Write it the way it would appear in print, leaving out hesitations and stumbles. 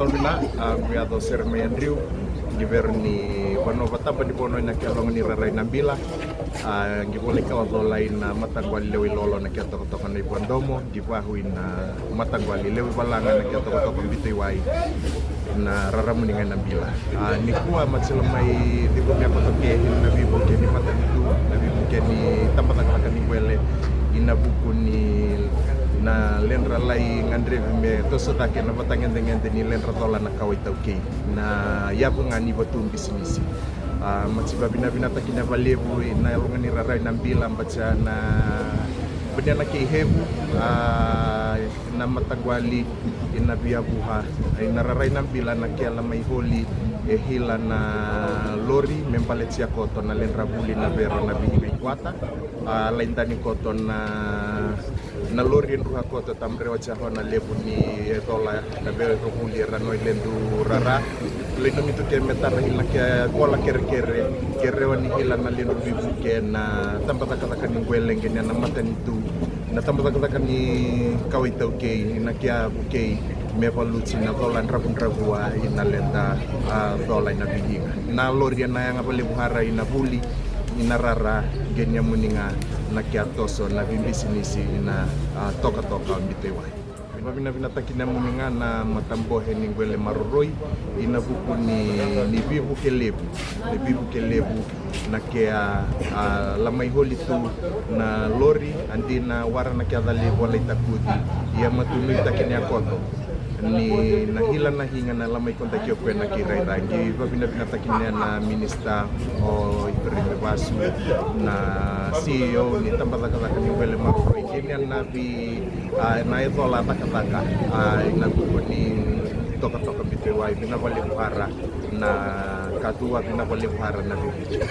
tolbina viado ser me Andrew giverni wano batamba di bono na kelong ni raray nambila gibole ka lo lain na matangwali lewi lolo na keto to kan ibu andomo gibahu na matangwali lewi balanga na keto to kan bitui wai na raramu dengan nambila ni kuwa matselamai di bumi apa to ke na bibo ke ni mata itu na bibo ke ni tampa kan ni wele ina buku ni na lenra lai ngandre me to sota ke na batangen dengan ni lenra tola na kawai tauke na ya bunga ni batum bisnis matsiba bina takina balebu na ngani rarai nambila baca na benda na ke hebu na matagwali ina biabuha ina rarai nambila na ke ala mai holi e hila na lori mempalet sia koto na lenra buli na bero na bingi kuata lain tani koto na lori ruha koto tamre wacha na lebu ni tola na bero huli ranoi lendu rara lendu itu ke metar hila ke kola kere wani hila na lendu bibu ke na tambata kata ni gweleng na matan itu na tambata kata ni kawai tauke na kia buke me paluci na tolan rabun-rabua ina lenda tola ina bihinga na lori na yang abale buhara ina buli ina rara genya muninga na kia toso na bimbisinisi ina toka-toka ambitewa Mabina takina muninga na matambo heningwele maroroi ina buku ni bibu kelebu na kia lamai holi tu na lori andina warana kia dali wala itakudi ia matunu itakini akoto ni nahila na hinga na lamai konta kio kwe na kirai rangi babina takina na minista o ibrime basu na CEO ni tambata ni wele maroroi ini na bi na itu la taka ina buku ni toka bitewa bina wale buhara na katua bina wale buhara na bibicho